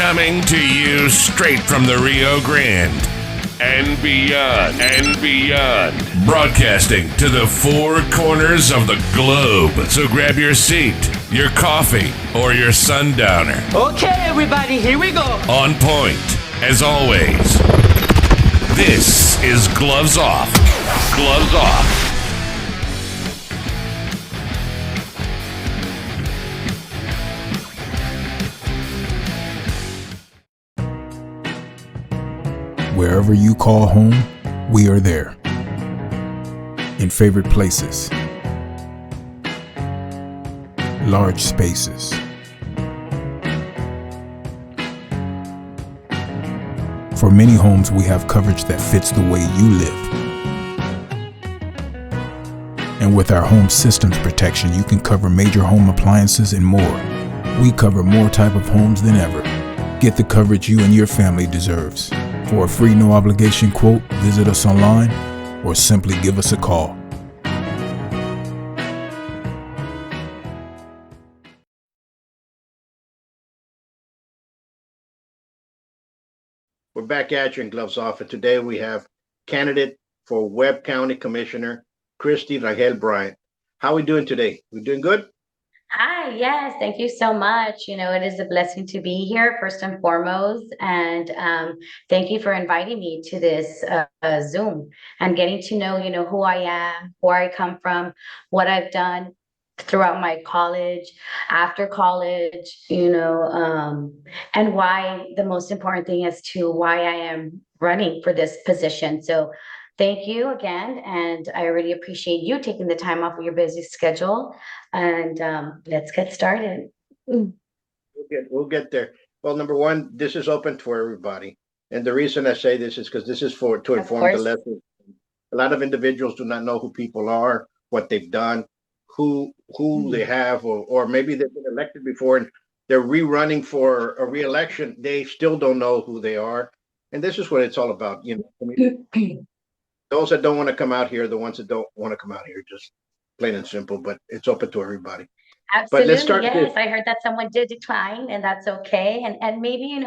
Coming to you straight from the Rio Grande and beyond. Broadcasting to the four corners of the globe. So grab your seat, your coffee, or your sundowner. Okay, everybody, here we go. On point, as always. This is Gloves Off. Gloves Off. Wherever you call home, we are there. In favorite places, large spaces, for many homes, we have coverage that fits the way you live. And with our home systems protection, you can cover major home appliances and more. We cover more type of homes than ever. Get the coverage you and your family deserves. For a free no obligation quote, visit us online or simply give us a call. We're back at you in Gloves Off, and today we have candidate for Webb County Commissioner, Christy Rangel-Bryand. How are we doing today? We doing good? Hi, yes, thank you so much. It is a blessing to be here, first and foremost. And thank you for inviting me to this Zoom and getting to know, who I am, where I come from, what I've done throughout my college, after college, and why the most important thing as to why I am running for this position. So thank you again, and I really appreciate you taking the time off of your busy schedule. And let's get started. We'll get there. Well, number one, this is open for everybody, and the reason I say this is because this is to inform the lesson. A lot of individuals do not know who people are, what they've done, who they have, or maybe they've been elected before and they're rerunning for a re-election. They still don't know who they are, and this is what it's all about. Those that don't want to come out here, the ones that don't want to come out here, just plain and simple, but it's open to everybody. Absolutely. But let's start. Yes, I heard that someone did decline, and that's okay. And maybe,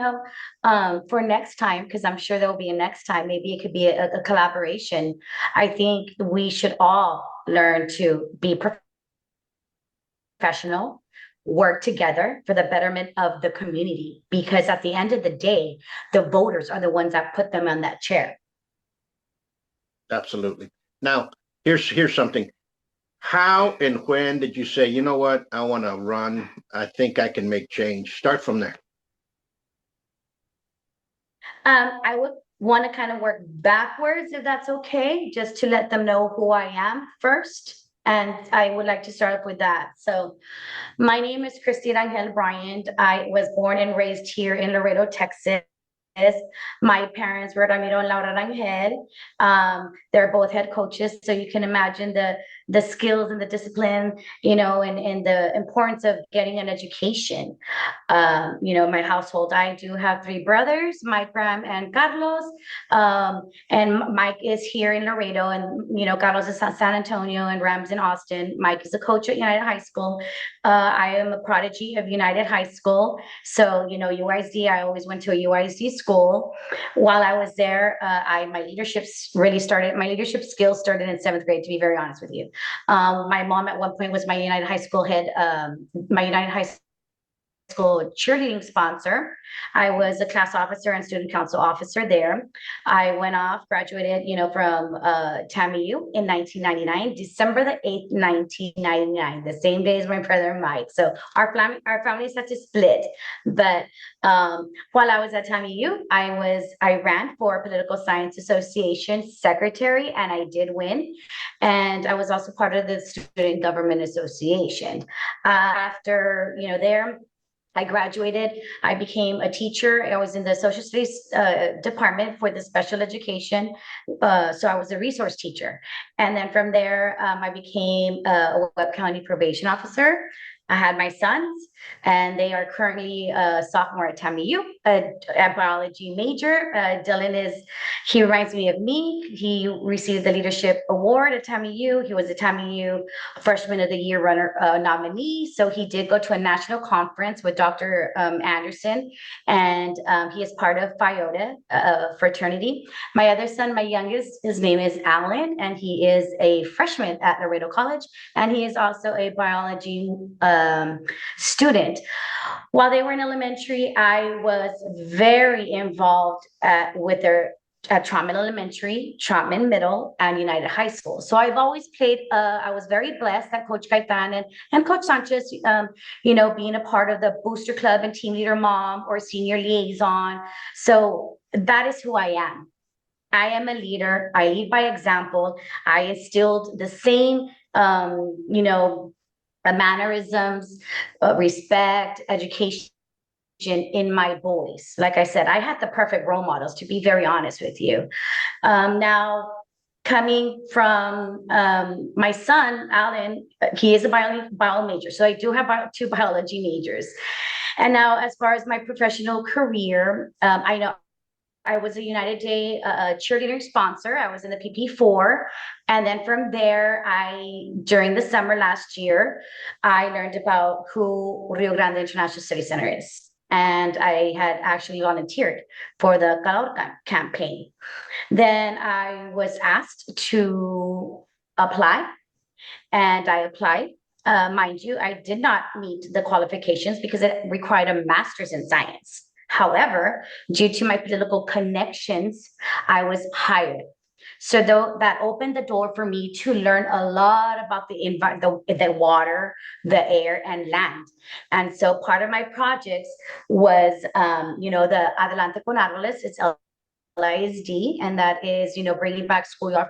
for next time, because I'm sure there will be a next time, maybe it could be a collaboration. I think we should all learn to be professional, work together for the betterment of the community, because at the end of the day, the voters are the ones that put them on that chair. Absolutely. Now, here's something. How and when did you say, you know what, I want to run? I think I can make change. Start from there. I would want to kind of work backwards, if that's okay, just to let them know who I am first. And I would like to start off with that. So my name is Christy Rangel-Bryand. I was born and raised here in Laredo, Texas. My parents were Ramiro and Laura Rangel. They're both head coaches, so you can imagine the skills and the discipline, and the importance of getting an education. My household, I do have three brothers, Mike, Ram, and Carlos. And Mike is here in Laredo, and Carlos is San Antonio, and Ram's in Austin. Mike is a coach at United High School. I am a prodigy of United High School. So, UISD, I always went to a UISD school. While I was there, my leadership skills started in 7th grade, to be very honest with you. My mom at one point was my United High School head, my United High School cheerleading sponsor. I was a class officer and student council officer there. I went off, graduated, from TAMU in 1999, December the 8th, 1999, the same day as my brother Mike. So our families had to split. But while I was at TAMU, I ran for Political Science Association secretary, and I did win. And I was also part of the Student Government Association. After, there, I graduated. I became a teacher. I was in the social studies department for the special education. So I was a resource teacher. And then from there, I became a Webb County probation officer. I had my sons, and they are currently a sophomore at TAMU, a biology major. He reminds me of me. He received the leadership award at TAMU. He was a TAMU freshman of the year runner nominee. So he did go to a national conference with Dr. Anderson, and he is part of Phi Iota fraternity. My other son, my youngest, his name is Alan, and he is a freshman at Laredo College, and he is also a biology student. While they were in elementary, I was very involved with their at Trotman Elementary, Trotman Middle, and United High School. So I've always played, I was very blessed that Coach Gaetan and Coach Sanchez, being a part of the booster club and team leader mom or senior liaison. So that is who I am. I am a leader. I lead by example. I instilled the same, mannerisms, respect, education in my boys. Like I said, I had the perfect role models, to be very honest with you. Now, coming from my son, Alan, he is a bio major. So I do have two biology majors. And now, as far as my professional career, I know I was a United Day cheerleading sponsor. I was in the PP4. And then from there, during the summer last year, I learned about who Rio Grande International Study Center is. And I had actually volunteered for the Calor campaign. Then I was asked to apply, and I applied. Mind you, I did not meet the qualifications because it required a master's in science. However, due to my political connections, I was hired. So that opened the door for me to learn a lot about the water, the air, and land. And so part of my projects was, the Adelante con Árboles. It's LISD, and that is, bringing back schoolyard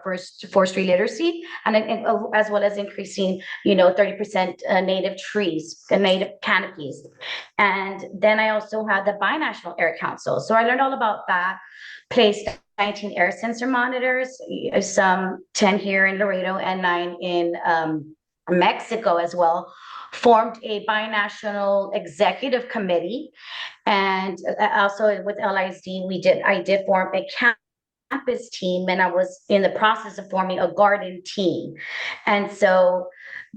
forestry literacy, and as well as increasing, 30% native trees and native canopies. And then I also had the Binational Air Council. So I learned all about that. Placed 19 air sensor monitors, some 10 here in Laredo and 9 in Mexico as well. Formed a binational executive committee, and also with LISD, I did form a campus team, and I was in the process of forming a garden team. And so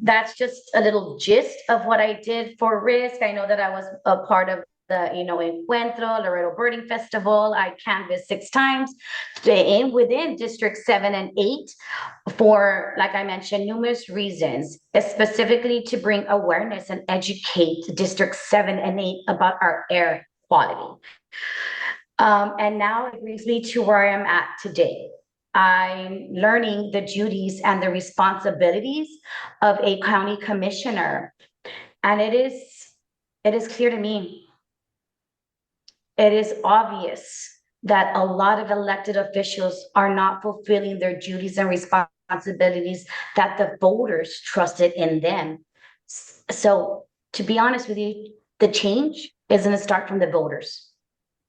that's just a little gist of what I did for RISC. I know that I was a part of the Encuentro, Laredo Birding Festival. I canvassed 6 times within District 7 and 8 for, like I mentioned, numerous reasons, specifically to bring awareness and educate District 7 and 8 about our air quality. And now it brings me to where I am at today. I'm learning the duties and the responsibilities of a county commissioner. And it is clear to me, it is obvious that a lot of elected officials are not fulfilling their duties and responsibilities that the voters trusted in them. So to be honest with you, the change is going to start from the voters.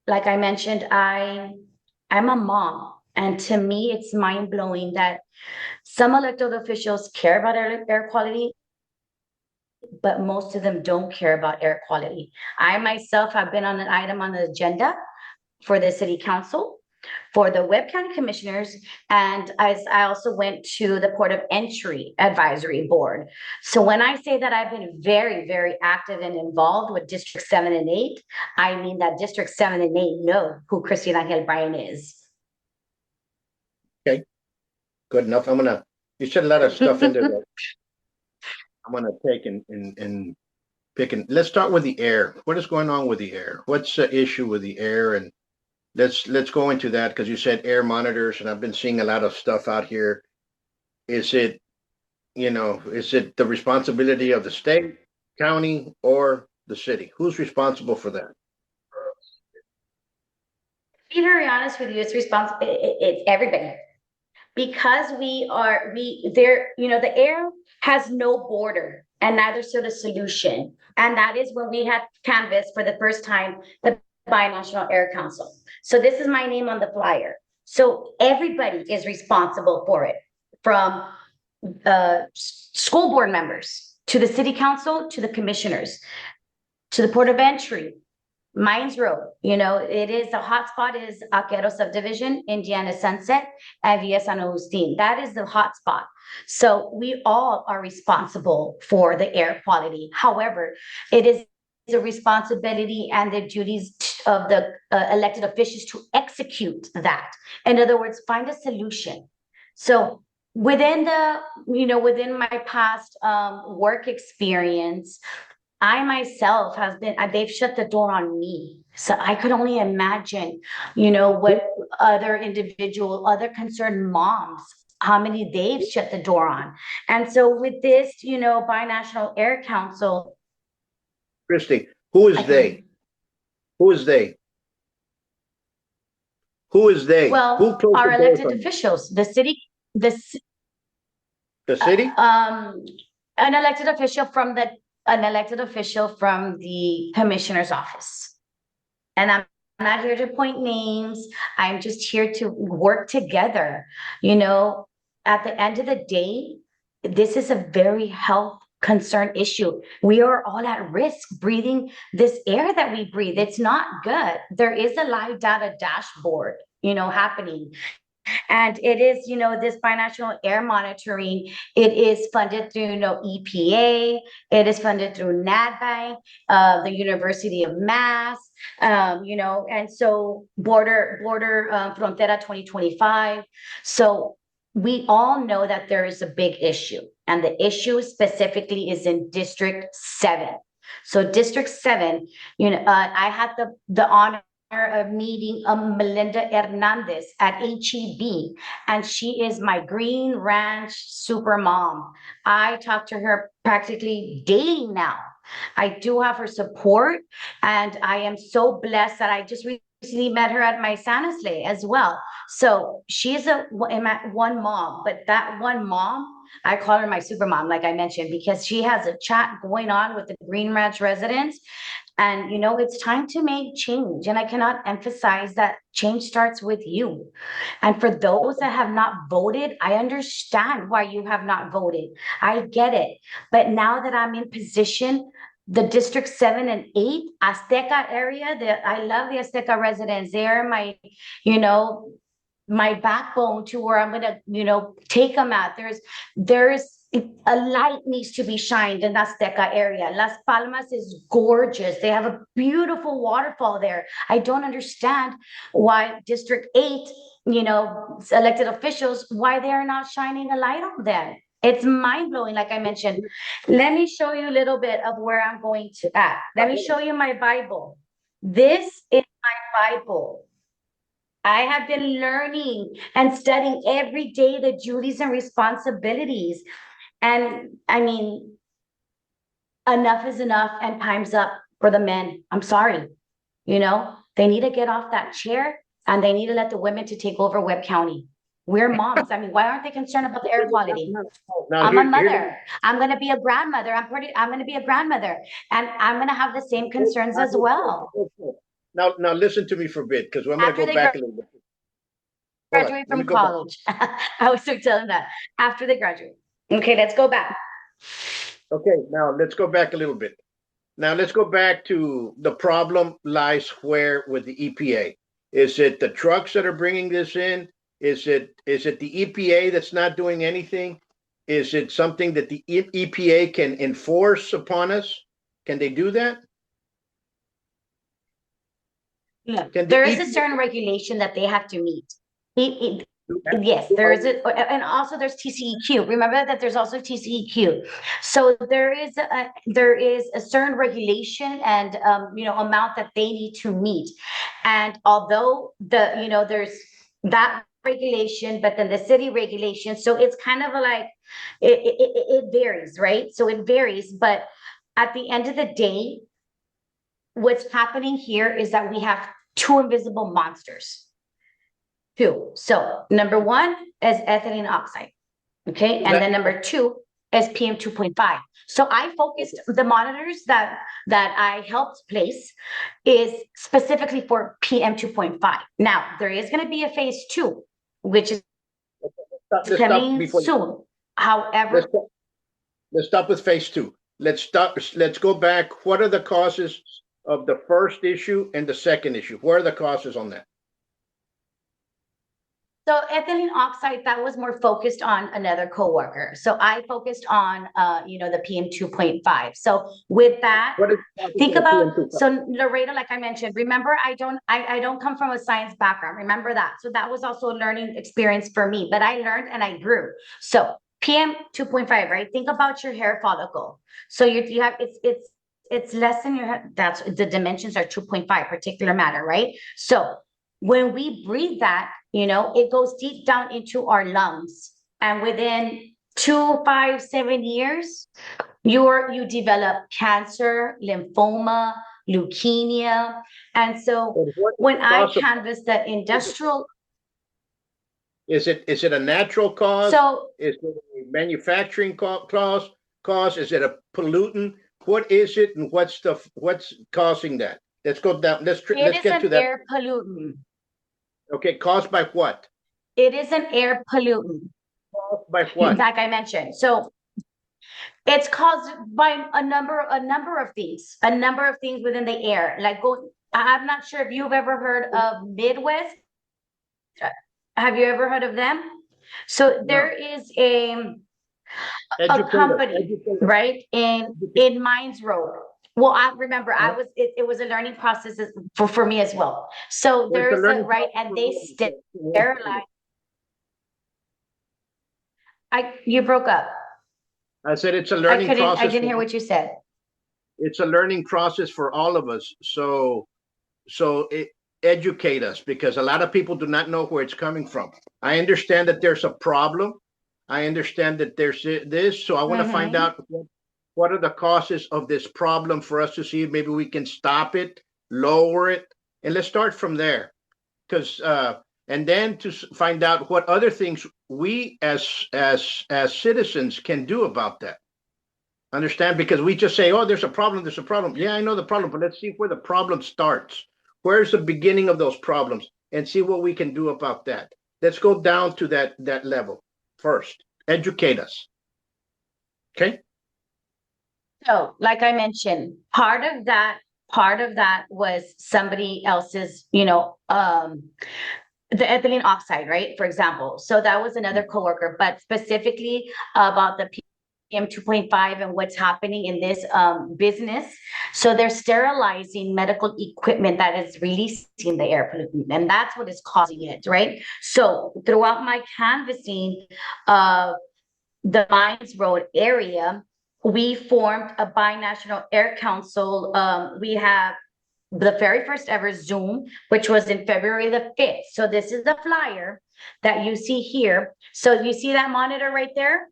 Like I mentioned, I'm a mom, and to me, it's mind-blowing that some elected officials care about air quality, but most of them don't care about air quality. I myself have been on an item on the agenda for the city council, for the Webb County Commissioners, and I also went to the Port of Entry Advisory Board. So when I say that I've been very, very active and involved with District 7 and 8, I mean that District 7 and 8 know who Christy Rangel-Bryand is. Okay, good enough. You said a lot of stuff in there. I'm gonna take and pick. Let's start with the air. What is going on with the air? What's the issue with the air? And let's go into that, because you said air monitors, and I've been seeing a lot of stuff out here. Is it the responsibility of the state, county, or the city? Who's responsible for that? To be very honest with you, it's everybody. Because the air has no border, and neither so the solution. And that is when we had canvassed for the first time the Binational Air Council. So this is my name on the flyer. So everybody is responsible for it, from school board members to the city council, to the commissioners, to the port of entry, Mines Road. It is the hotspot is Aquero subdivision, Indiana Sunset, and Via San Agustin. That is the hotspot. So we all are responsible for the air quality. However, it is the responsibility and the duties of the elected officials to execute that. In other words, find a solution. So within my past work experience, I myself they've shut the door on me. So I could only imagine, what other concerned moms, how many they've shut the door on. And so with this, Binational Air Council. Christy, who is they? Who is they? Who is they? Well, who our elected officials, the city, the city? an elected official from the commissioner's office. And I'm not here to point names. I'm just here to work together. At the end of the day, this is a very health concern issue. We are all at risk breathing this air that we breathe. It's not good. There is a live data dashboard, happening. And it is, this binational air monitoring, it is funded through, EPA, it is funded through NADBANK, the University of Mass, and so border Frontera 2025. So we all know that there is a big issue, and the issue specifically is in District 7. So District 7, I had the honor of meeting Melinda Hernandez at HEB, and she is my Green Ranch super mom. I talk to her practically daily now. I do have her support, and I am so blessed that I just recently met her at my Sanisle as well. So she's one mom, but that one mom, I call her my super mom, like I mentioned, because she has a chat going on with the Green Ranch residents. And, it's time to make change. And I cannot emphasize that change starts with you. And for those that have not voted, I understand why you have not voted. I get it. But now that I'm in position, the District 7 and 8, Azteca area, I love the Azteca residents. They're my backbone to where I'm going to, take them at. There's a light needs to be shined in the Azteca area. Las Palmas is gorgeous. They have a beautiful waterfall there. I don't understand why District 8, elected officials, why they're not shining a light on that. It's mind-blowing, like I mentioned. Let me show you a little bit of where I'm going to at. Let me show you my Bible. This is my Bible. I have been learning and studying every day the duties and responsibilities. And I mean, enough is enough, and time's up for the men. I'm sorry. They need to get off that chair, and they need to let the women to take over Webb County. We're moms. I mean, why aren't they concerned about the air quality? I'm a mother. I'm going to be a grandmother. I'm going to be a grandmother, and I'm going to have the same concerns as well. Now listen to me for a bit, because I'm going to go back a little bit. Graduate from college. I was still telling that after they graduate. Okay, let's go back. Okay, now let's go back a little bit. Now let's go back to the problem lies where with the EPA. Is it the trucks that are bringing this in? Is it the EPA that's not doing anything? Is it something that the EPA can enforce upon us? Can they do that? Yeah. There is a certain regulation that they have to meet. Yes, there is and also there's TCEQ. Remember that there's also TCEQ. So there is a certain regulation and amount that they need to meet. And although there's that regulation, but then the city regulation, so it's kind of like it varies, right? So it varies, but at the end of the day, what's happening here is that we have two invisible monsters. Two. So number one is ethylene oxide. Okay. And then number two is PM 2.5. So I focused the monitors that I helped place is specifically for PM 2.5. Now there is going to be a phase 2, which is coming soon. However, let's stop with phase 2. let's stop. Let's go back. What are the causes of the first issue and the second issue? What are the causes on that? So ethylene oxide, that was more focused on another coworker. So I focused on, the PM 2.5. So with that, What is think about, so Laredo, like I mentioned, remember, I don't come from a science background. Remember that. So that was also a learning experience for me, but I learned and I grew. So PM 2.5, right? Think about your hair follicle. So you have, it's less than your head. That's the dimensions are 2.5 particular matter, right? So when we breathe that, it goes deep down into our lungs. And within 2, 5, 7 years, you develop cancer, lymphoma, leukemia. And so when I canvass the industrial. Is it a natural cause? So is it a manufacturing cause? Is it a pollutant? What is it, and what's causing that? Let's go down. Let's get to that. Air pollutant. Okay, caused by what? It is an air pollutant. Caused by what? Like I mentioned. So it's caused by a number of things within the air. I'm not sure if you've ever heard of Midwest. Have you ever heard of them? So there is a company, right, in Mines Road. Well, I remember it was a learning process for me as well. So there's and they sterilize. You broke up. I said it's a learning process. I didn't hear what you said. It's a learning process for all of us. So educate us, because a lot of people do not know where it's coming from. I understand that there's a problem. I understand that there's this. So I want to find out what are the causes of this problem for us to see if maybe we can stop it, lower it, and let's start from there. Because and then to find out what other things we as citizens can do about that. Understand? Because we just say, oh, there's a problem. Yeah, I know the problem, but let's see where the problem starts. Where's the beginning of those problems, and see what we can do about that. Let's go down to that level first. Educate us. Okay. So, like I mentioned, part of that was somebody else's, the ethylene oxide, right? For example. So that was another coworker, but specifically about the PM 2.5 and what's happening in this business. So they're sterilizing medical equipment that is releasing the air pollutant, and that's what is causing it, right? So throughout my canvassing of the Mines Road area, we formed a binational air council. We have the very first ever Zoom, which was in February the 5th. So this is the flyer that you see here. So you see that monitor right there?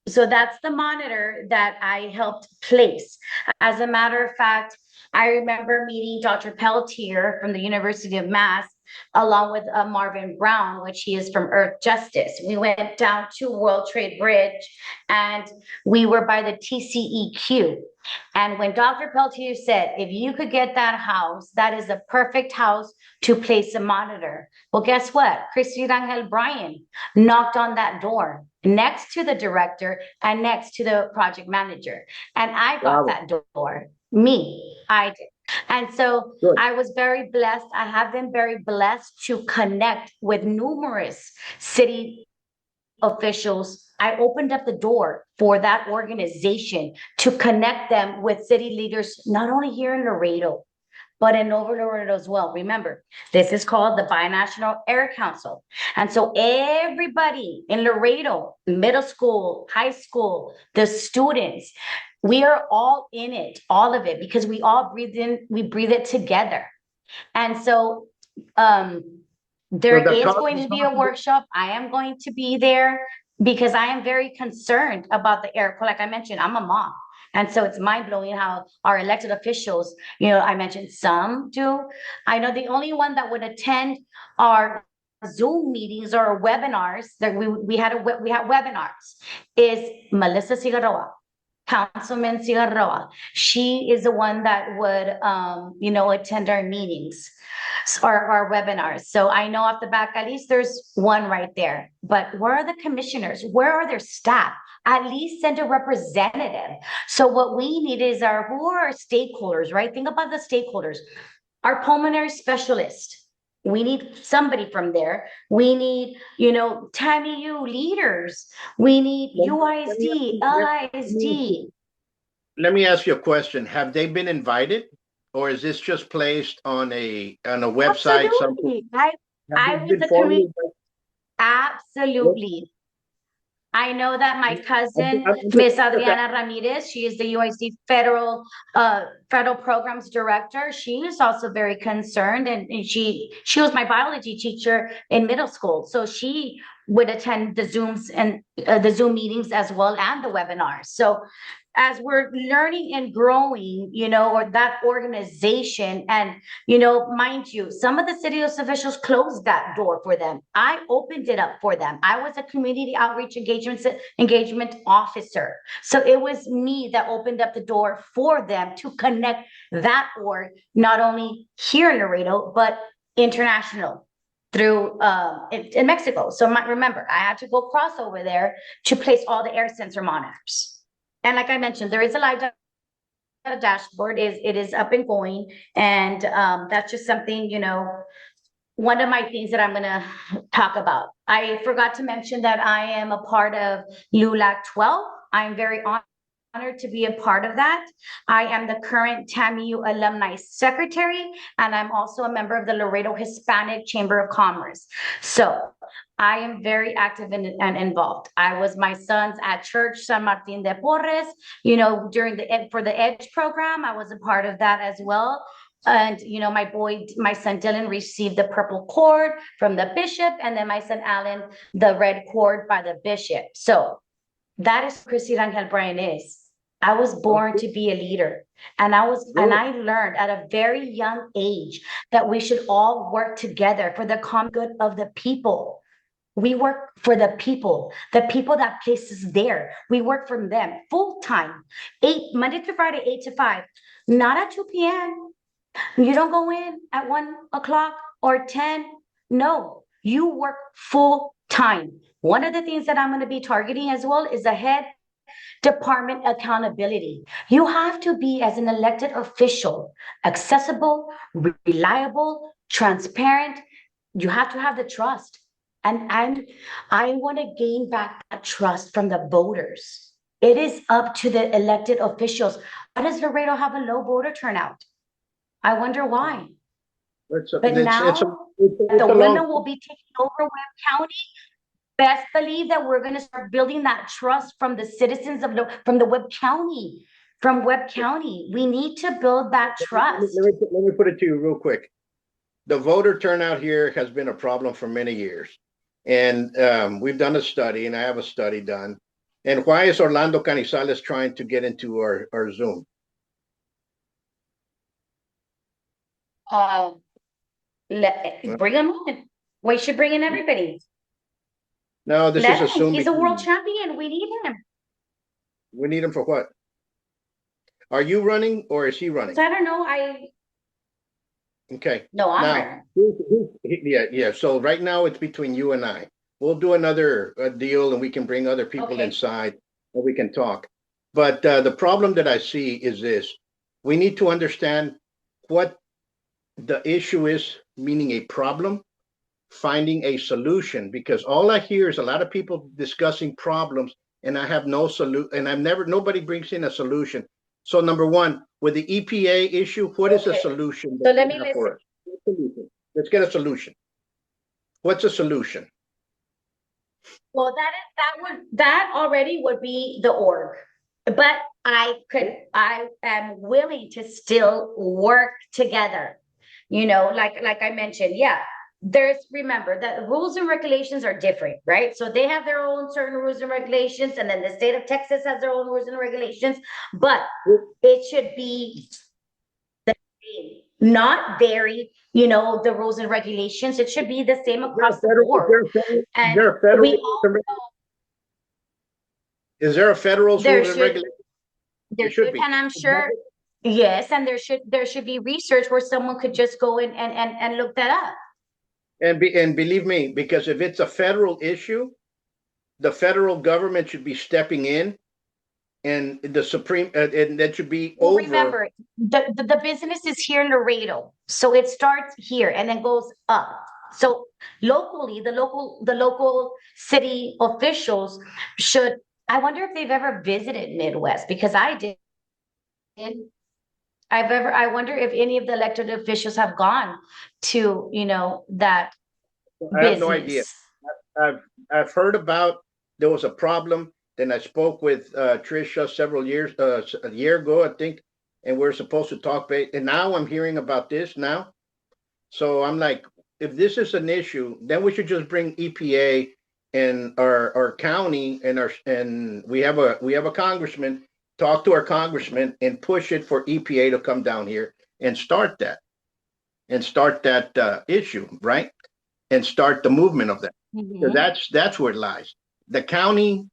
So that's the monitor that I helped place. As a matter of fact, I remember meeting Dr. Peltier from the University of Mass, along with Marvin Brown, which he is from Earth Justice. We went down to World Trade Bridge, and we were by the TCEQ. And when Dr. Peltier said, if you could get that house, that is a perfect house to place a monitor. Well, guess what? Christy Rangel-Bryand knocked on that door next to the director and next to the project manager. And I got that door. I did. And so I was very blessed. I have been very blessed to connect with numerous city officials. I opened up the door for that organization to connect them with city leaders, not only here in Laredo, but in Over Laredo as well. Remember, this is called the Binational Air Council. And so everybody in Laredo, middle school, high school, the students, we are all in it, all of it, because we all breathe it together. And so there is going to be a workshop. I am going to be there because I am very concerned about the air. Like I mentioned, I'm a mom. And so it's mind-blowing how our elected officials, I mentioned some do. I know the only one that would attend our Zoom meetings or webinars that we had webinars is Melissa Cigarroa. Councilman Cigarroa. She is the one that would, attend our meetings or our webinars. So I know off the back, at least there's one right there. But where are the commissioners? Where are their staff? at least send a representative. So what we need is who are our stakeholders, right? Think about the stakeholders. Our pulmonary specialist. We need somebody from there. We need, TAMIU leaders. We need UISD, LISD. Let me ask you a question. Have they been invited, or is this just placed on a website? Absolutely. I Have they was been a formally community. Absolutely. I know that my cousin, I'm Miss just- Adriana Ramirez, she is the UIC federal programs director. She is also very concerned, and she was my biology teacher in middle school, so she would attend the Zooms and the Zoom meetings as well, and the webinars. So as we're learning and growing, or that organization, and mind you, some of the city officials closed that door for them. I opened it up for them. I was a community outreach engagement officer. So it was me that opened up the door for them to connect that org, not only here in Laredo, but international through in Mexico. So remember, I had to go cross over there to place all the air sensor monitors. And like I mentioned, there is a live dashboard. It is up and going, and that's just something, one of my things that I'm going to talk about. I forgot to mention that I am a part of LULAC 12. I'm very honored to be a part of that. I am the current TAMIU alumni secretary, and I'm also a member of the Laredo Hispanic Chamber of Commerce. So I am very active and involved. I was my son's at church, San Martin de Porres, during for the EDGE program. I was a part of that as well. And, my son Dylan received the purple cord from the bishop, and then my son Alan, the red cord by the bishop. So that is Christy Rangel-Bryand is. I was born to be a leader, and I learned at a very young age that we should all work together for the common good of the people. We work for the people that places there. We work for them full time, Monday through Friday, 8 to 5, not at 2 p.m. You don't go in at 1 o'clock or 10. No, you work full time. One of the things that I'm going to be targeting as well is the head department accountability. You have to be, as an elected official, accessible, reliable, transparent. You have to have the trust. And I want to gain back that trust from the voters. It is up to the elected officials. Why does Laredo have a low voter turnout? I wonder why. But now the women will be taking over Webb County. Best believe that we're going to start building that trust from the citizens from the Webb County. From Webb County, we need to build that trust. Let me put it to you real quick. The voter turnout here has been a problem for many years, and we've done a study, and I have a study done. And why is Orlando Canizales trying to get into our Zoom? Bring him on. We should bring in everybody. No, this is assuming he's a world champion. We need him. We need him for what? Are you running, or is he running? So I don't know. Okay. No, I'm running. Yeah. So right now it's between you and I. We'll do another deal, and we can bring other people inside, and we can talk. But the problem that I see is this: we need to understand what the issue is, meaning a problem, finding a solution, because all I hear is a lot of people discussing problems, and I have no solution, and nobody brings in a solution. So number one, with the EPA issue, what is a solution? So let me listen. Let's get a solution. What's a solution? Well, that already would be the org, but I am willing to still work together. Like I mentioned, yeah. Remember that rules and regulations are different, right? So they have their own certain rules and regulations, and then the state of Texas has their own rules and regulations, but it should be the same, not vary, the rules and regulations. It should be the same across the board. Is there a federal rules and regulations? There should be, and I'm sure. Yes, and there should be research where someone could just go in and look that up. And believe me, because if it's a federal issue, the federal government should be stepping in, and the Supreme, and that should be Well, over. remember, the business is here in Laredo, so it starts here and then goes up. So locally, the local city officials should. I wonder if they've ever visited Midwest, because I did. I wonder if any of the elected officials have gone to, that I have no idea. business. I've heard about, there was a problem. Then I spoke with Tricia a year ago, I think, and we're supposed to talk. And now I'm hearing about this now. So I'm like, if this is an issue, then we should just bring EPA and our county and we have a congressman. Talk to our congressman and push it for EPA to come down here and start that issue, right? And start the movement of that. So that's where it lies. The county,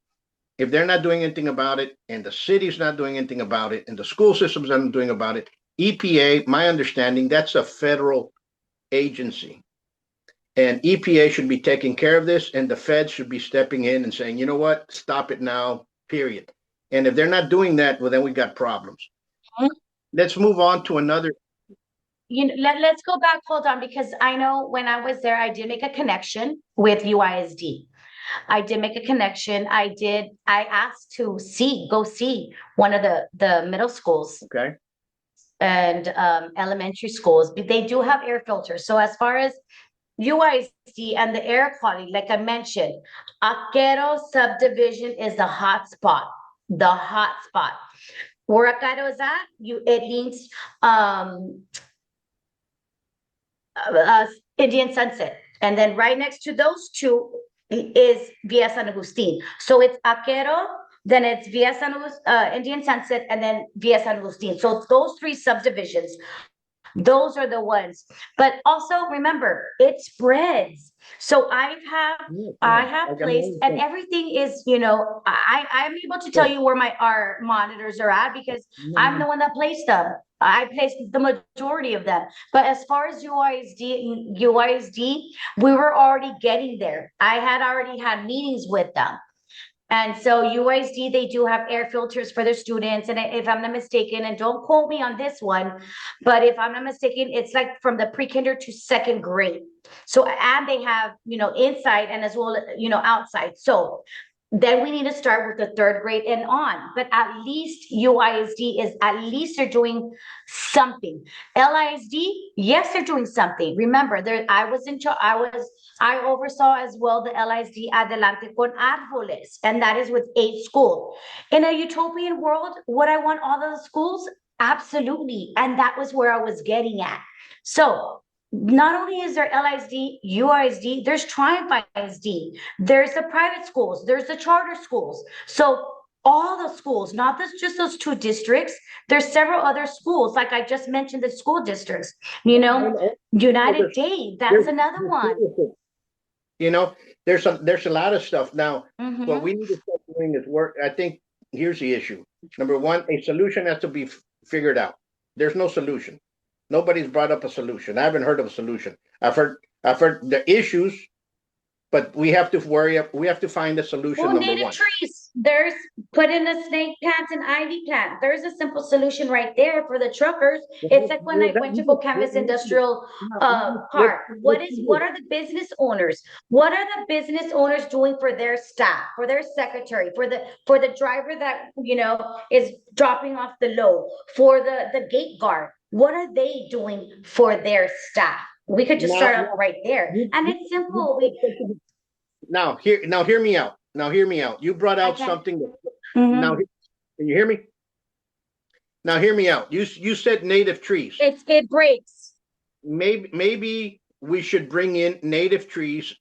if they're not doing anything about it, and the city's not doing anything about it, and the school system's not doing about it, EPA, my understanding, that's a federal agency. And EPA should be taking care of this, and the feds should be stepping in and saying, you know what, stop it now, period. And if they're not doing that, well, then we got problems. Let's move on to another. Let's go back, hold on, because I know when I was there, I did make a connection with UISD. I did make a connection. I asked to go see one of the middle schools. Okay. And elementary schools. They do have air filters. So as far as UISD and the air quality, like I mentioned, Aquero subdivision is the hot spot. The hot spot. Where Aquero is at, it links Indian Sunset. And then right next to those two is Villa San Agustin. So it's Aquero, then it's Villa San Indian Sunset, and then Villa San Agustin. So those three subdivisions, those are the ones. But also remember, it spreads. So I have placed, and everything is, I'm able to tell you where our monitors are at, because I'm the one that placed them. I placed the majority of them. But as far as UISD, we were already getting there. I had already had meetings with them. And so UISD, they do have air filters for their students. And if I'm not mistaken, and don't quote me on this one, but if I'm not mistaken, it's like from the pre-kinder to second grade. So, and they have, inside and as well, outside. So then we need to start with the third grade and on. But at least UISD they're doing something. LISD, yes, they're doing something. Remember, I oversaw as well the LISD Adelante con Árboles, and that is with 8 schools. In a utopian world, would I want all of the schools? Absolutely. And that was where I was getting at. So not only is there LISD, UISD, there's Triumph ISD, there's the private schools, there's the charter schools. So all the schools, not just those 2 districts, there's several other schools, like I just mentioned, the school districts, United Day, that's another one. There's a lot of stuff. Now, what we need to start doing is work. I think here's the issue. Number one, a solution has to be figured out. There's no solution. Nobody's brought up a solution. I haven't heard of a solution. I've heard the issues, but we have to find a solution. Well, number native one. trees. There's put in a snake plant and ivy plant. There's a simple solution right there for the truckers. It's like when I went to go canvas industrial park. What are the business owners? What are the business owners doing for their staff, for their secretary, for the driver that is dropping off the load, for the gate guard? What are they doing for their staff? We could just start off right there, and it's simple. Now hear me out. You brought out something. Now, can you hear me? Now hear me out. You said native trees. It breaks. Maybe we should bring in native trees.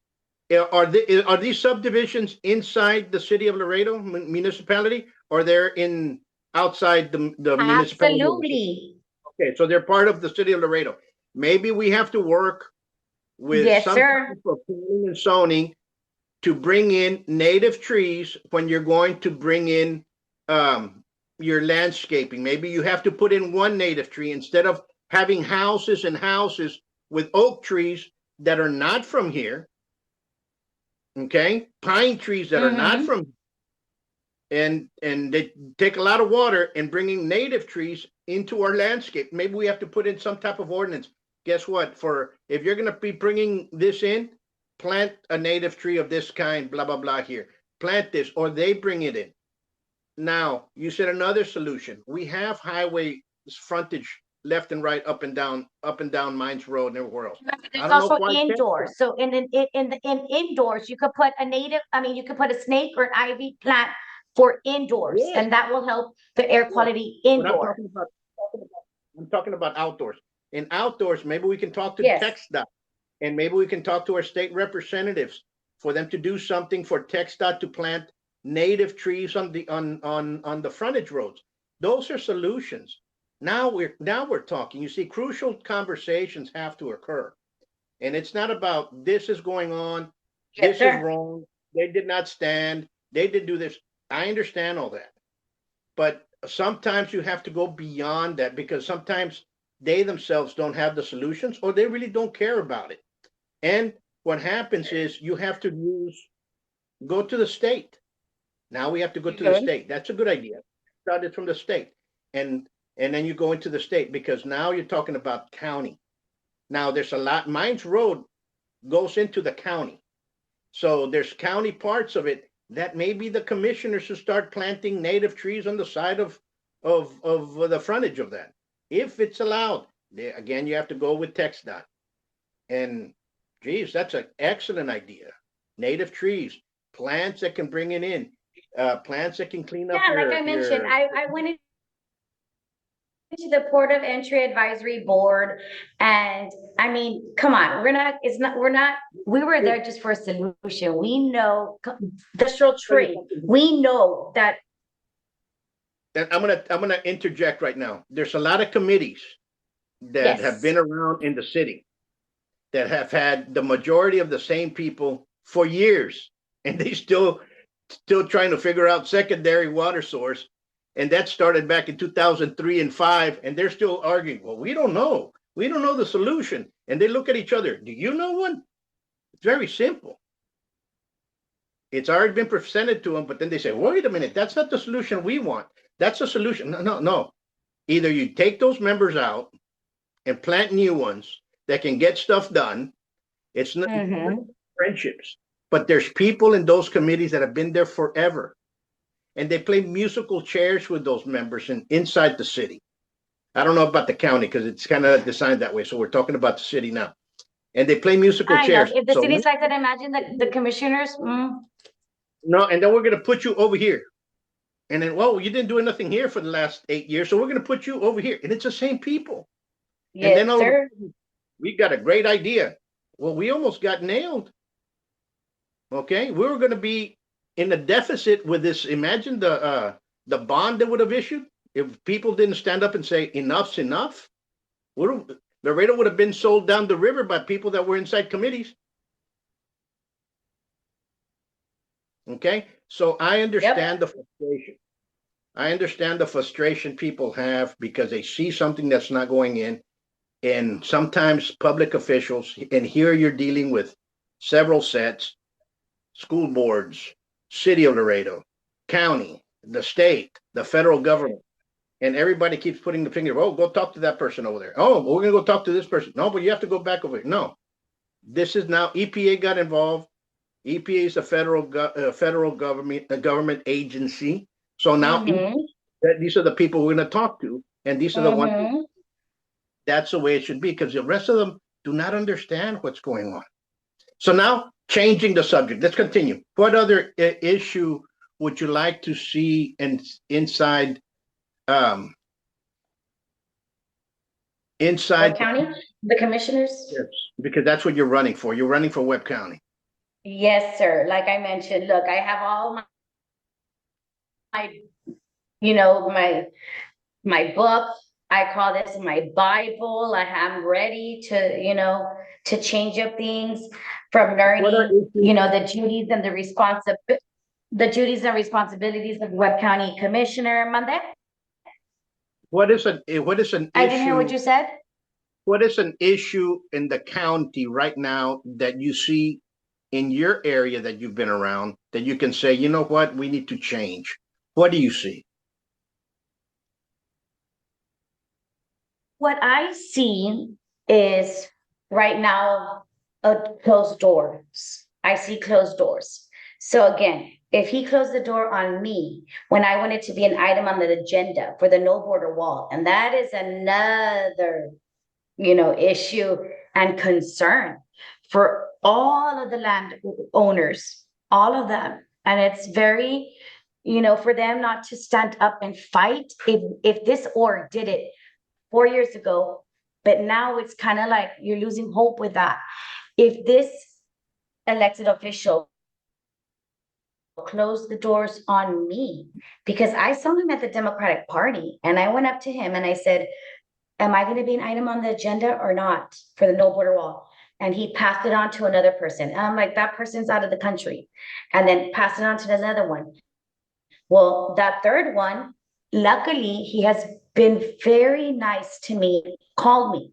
Are these subdivisions inside the city of Laredo municipality, or they're outside the municipality? Absolutely. Okay, so they're part of the city of Laredo. Maybe we have to work with some type of planning and zoning to bring in native trees when you're going to bring in your landscaping. Maybe you have to put in one native tree instead of having houses and houses with oak trees that are not from here. Okay, pine trees that are not from, and they take a lot of water, and bringing native trees into our landscape. Maybe we have to put in some type of ordinance. Guess what? For if you're going to be bringing this in, plant a native tree of this kind, blah blah blah here. Plant this, or they bring it in. Now, you said another solution. We have highway frontage left and right, up and down Mines Road and everywhere else. There's also indoors. So in indoors, you could put you could put a snake or an ivy plant for indoors, Yes. and that will help the air quality indoors. I'm talking about outdoors. In outdoors, maybe we can talk to Yes. TxDOT, and maybe we can talk to our state representatives for them to do something for TxDOT to plant native trees on the frontage roads. Those are solutions. Now we're talking. You see, crucial conversations have to occur, and it's not about this is going on, Yes, this sir. is wrong, they did not stand, they did do this. I understand all that, but sometimes you have to go beyond that, because sometimes they themselves don't have the solutions, or they really don't care about it. And what happens is you have to go to the state. Now we have to go to the state. That's a good idea. Started from the state, and then you go into the state, because now you're talking about county. Now there's a lot. Mines Road goes into the county, so there's county parts of it that maybe the commissioners should start planting native trees on the side of the frontage of that, if it's allowed. Again, you have to go with TxDOT. And geez, that's an excellent idea. Native trees, plants that can bring it in, plants that can clean up. Yeah, like I mentioned, I went into the Port of Entry Advisory Board, and I mean, come on, we were there just for a solution. We know industrial tree. We know that. And I'm gonna interject right now. There's a lot of committees that have been around in the city that have had the majority of the same people for years, and they still trying to figure out secondary water source. And that started back in 2003 and 5, and they're still arguing. Well, we don't know the solution. And they look at each other. Do you know one? It's very simple. It's already been presented to them, but then they say, wait a minute, that's not the solution we want. That's a solution. No. Either you take those members out and plant new ones that can get stuff done. It's not friendships, but there's people in those committees that have been there forever, and they play musical chairs with those members inside the city. I don't know about the county, because it's kind of designed that way. So we're talking about the city now, and they play musical chairs. If the city's like that, imagine the commissioners. No, and then we're going to put you over here. And then, well, you didn't do nothing here for the last 8 years, so we're going to put you over here. And it's the same people. Yes, and then sir. We got a great idea. Well, we almost got nailed. Okay, we were going to be in a deficit with this. Imagine the bond that would have issued if people didn't stand up and say enough's enough. Laredo would have been sold down the river by people that were inside committees. Okay, so I understand the frustration. I understand the frustration people have because they see something that's not going in. And sometimes public officials, and here you're dealing with several sets, school boards, city of Laredo, county, the state, the federal government, and everybody keeps putting the finger, oh, go talk to that person over there. Oh, we're going to go talk to this person. No, but you have to go back over here. No, this is now EPA got involved. EPA is a federal government agency. So now these are the people we're going to talk to, and these are the ones. That's the way it should be, because the rest of them do not understand what's going on. So now, changing the subject, let's continue. What other issue would you like to see inside Webb County, the commissioners? Yes, because that's what you're running for. You're running for Webb County. Yes, sir. Like I mentioned, look, I have all my book. I call this my Bible. I'm ready to change up things from learning, the duties and the duties and responsibilities of Webb County Commissioner. Monday. What is an issue? I didn't hear what you said. What is an issue in the county right now that you see in your area that you've been around that you can say, you know what, we need to change? What do you see? What I see is right now closed doors. I see closed doors. So again, if he closed the door on me when I wanted to be an item on the agenda for the no border wall, and that is another, issue and concern for all of the land owners, all of them. And it's very, for them not to stand up and fight. If this org did it 4 years ago, but now it's kind of like you're losing hope with that. If this elected official closed the doors on me, because I saw him at the Democratic Party and I went up to him and I said, am I going to be an item on the agenda or not for the no border wall? And he passed it on to another person. And I'm like, that person's out of the country. And then passed it on to another one. Well, that third one, luckily, he has been very nice to me, called me.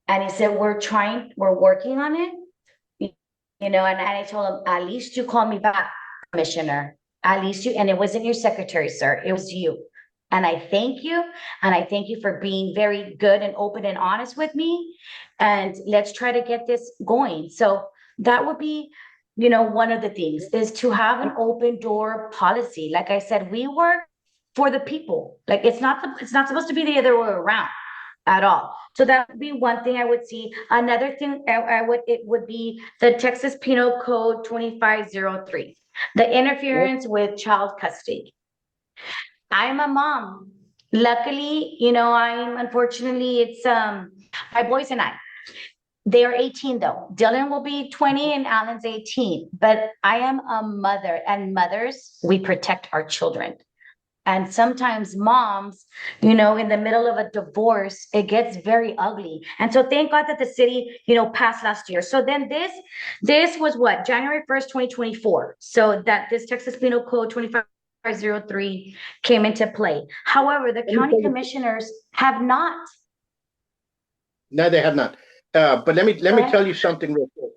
And he said, we're working on it. And I told him, at least you call me back, Commissioner. At least you, and it wasn't your secretary, sir. It was you. And I thank you. And I thank you for being very good and open and honest with me. And let's try to get this going. So that would be, one of the things is to have an open door policy. Like I said, we work for the people. Like it's not supposed to be the other way around at all. So that would be one thing I would see. Another thing it would be the Texas Penal Code 2503, the interference with child custody. I'm a mom. Luckily, unfortunately, it's my boys and I. They are 18 though. Dylan will be 20 and Alan's 18. But I am a mother, and mothers, we protect our children. And sometimes moms, in the middle of a divorce, it gets very ugly. And so thank God that the city, passed last year. So then this was what, January 1st, 2024. So that this Texas Penal Code 2503 came into play. However, the county commissioners have not. No, they have not. But let me tell you something real quick.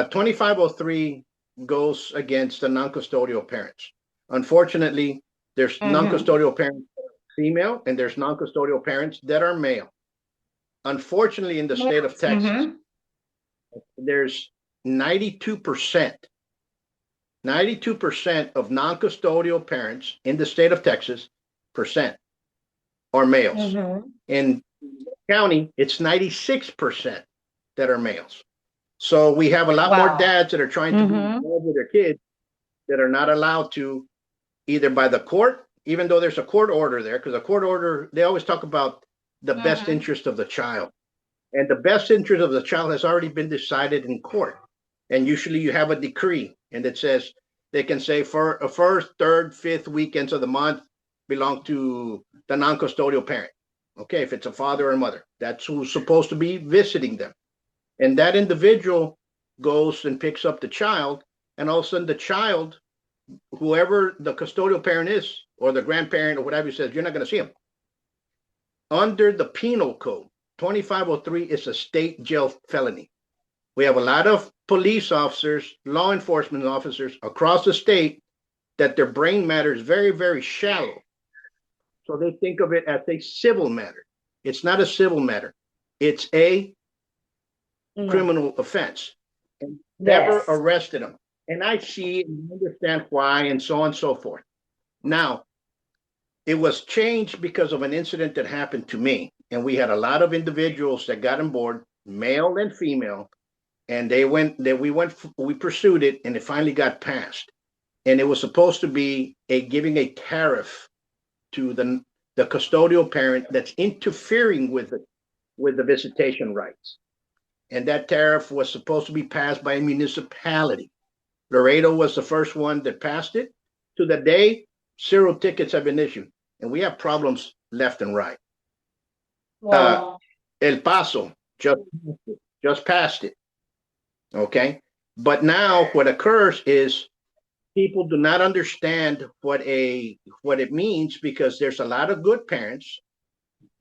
2503 goes against the non-custodial parents. Unfortunately, there's non-custodial parents that are female and there's non-custodial parents that are male. Unfortunately, in the state of Texas, there's 92% of non-custodial parents in the state of Texas are males. In the county, it's 96% that are males. So we have a lot more dads that are trying to be involved with their kids that are not allowed to, either by the court, even though there's a court order there, because a court order, they always talk about the best interest of the child. And the best interest of the child has already been decided in court. And usually you have a decree, and it says they can say for a first, third, fifth weekends of the month belong to the non-custodial parent. Okay, if it's a father or a mother, that's who's supposed to be visiting them. And that individual goes and picks up the child, and all of a sudden the child, whoever the custodial parent is, or the grandparent or whatever, says, you're not going to see him. Under the penal code, 2503 is a state jail felony. We have a lot of police officers, law enforcement officers across the state that their brain matter is very, very shallow. So they think of it as a civil matter. It's not a civil matter. It's a criminal offense. And never arrested them. And I see and understand why, and so on and so forth. Now, it was changed because of an incident that happened to me. And we had a lot of individuals that got on board, male and female, and we pursued it, and it finally got passed. And it was supposed to be giving a tariff to the custodial parent that's interfering with the visitation rights. And that tariff was supposed to be passed by a municipality. Laredo was the first one that passed it. To the day, 0 tickets have been issued, and we have problems left and right. Wow. El Paso just passed it. Okay, but now what occurs is people do not understand what it means, because there's a lot of good parents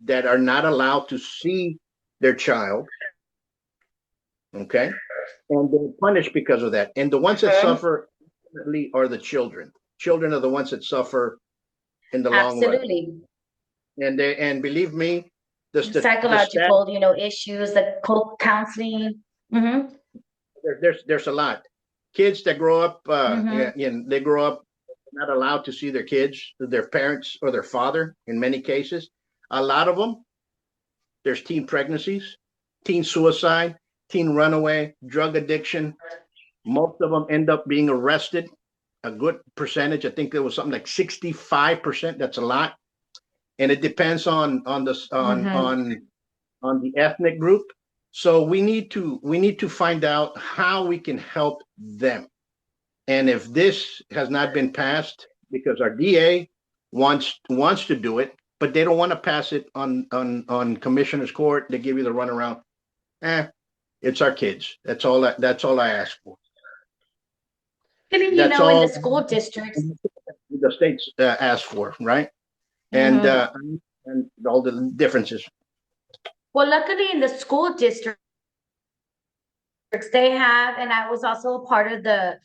that are not allowed to see their child. Okay, and they're punished because of that. And the ones that suffer ultimately are the children. Children are the ones that suffer in the long run. Absolutely. And believe me, the Psychological, issues, the counseling. Mm-hmm. there's a lot. Kids that grow up, Mm-hmm. they grow up not allowed to see their kids, their parents, or their father. In many cases, a lot of them, there's teen pregnancies, teen suicide, teen runaway, drug addiction. Most of them end up being arrested. A good percentage, I think there was something like 65%. That's a lot, and it depends on the ethnic group. So we need to find out how we can help them. And if this has not been passed, because our DA wants to do it, but they don't want to pass it on commissioner's court, they give you the runaround. It's our kids. That's all I ask for. That's all in the school districts. the states ask for, right? Mm-hmm. And all the differences. Well, luckily in the school district, they have, and I was also a part of the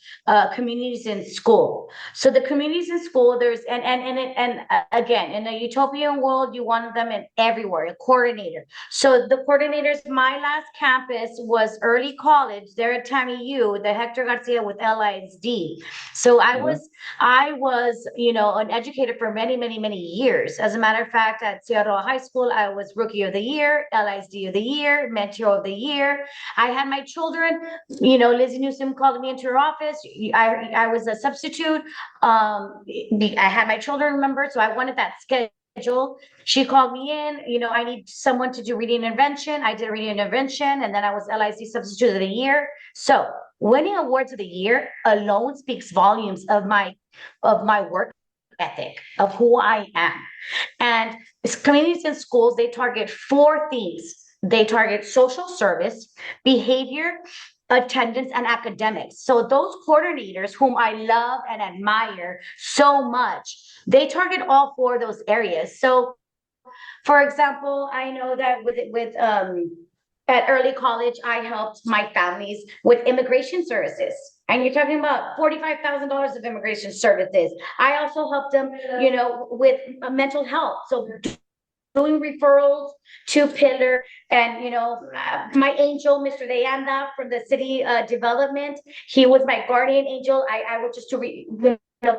communities in school. So the communities in school, there's again, in a utopian world, you want them in everywhere, a coordinator. So the coordinators, my last campus was early college there at Tammy U, the Hector Garcia with LISD. So I was an educator for many, many, many years. As a matter of fact, at Seattle High School, I was Rookie of the Year, LISD of the Year, Mentor of the Year. I had my children, Lizzie Newsom called me into her office. I was a substitute. I had my children, remember, so I wanted that schedule. She called me in, I need someone to do reading intervention. I did reading intervention, and then I was LIC substitute of the year. So winning awards of the year alone speaks volumes of my work ethic, of who I am. And communities and schools, they target 4 themes. They target social service, behavior, attendance, and academics. So those coordinators whom I love and admire so much, they target all 4 of those areas. So for example, I know that with at early college, I helped my families with immigration services. And you're talking about $45,000 of immigration services. I also helped them, with mental health. So doing referrals to Pillar, and my angel, Mr. Leanda from the city development, he was my guardian angel. I would just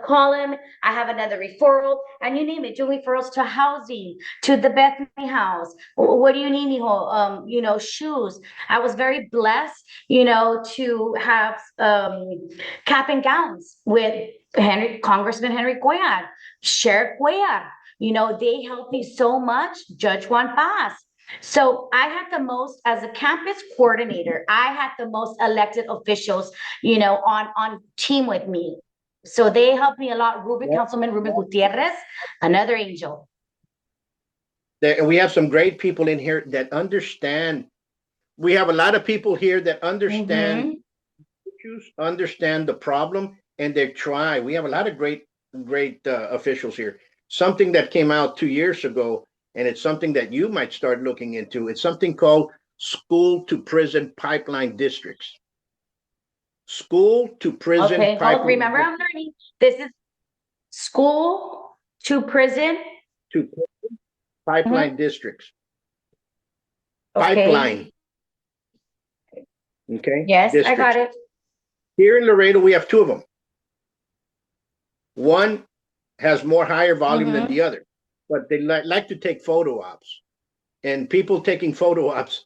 call him. I have another referral, and you name it. Do referrals to housing, to the Bethany House. What do you need, mijo? Shoes. I was very blessed, to have cap and gowns with Congressman Henry Cuellar, Sheriff Cuellar. They helped me so much, Judge Juan Paz. So I had the most, as a campus coordinator, I had the most elected officials, on team with me. So they helped me a lot. Councilman Ruben Gutierrez, another angel. We have some great people in here that understand. We have a lot of people here that understand issues, understand the problem, and they try. We have a lot of great officials here. Something that came out 2 years ago, and it's something that you might start looking into. It's something called school to prison pipeline districts. School to prison. Okay, remember, I'm learning. This is school to prison. To prison pipeline districts. Okay. Pipeline. Okay. Yes, districts. I got it. Here in Laredo, we have 2 of them. One has more higher volume than the other, but they like to take photo ops, and people taking photo ops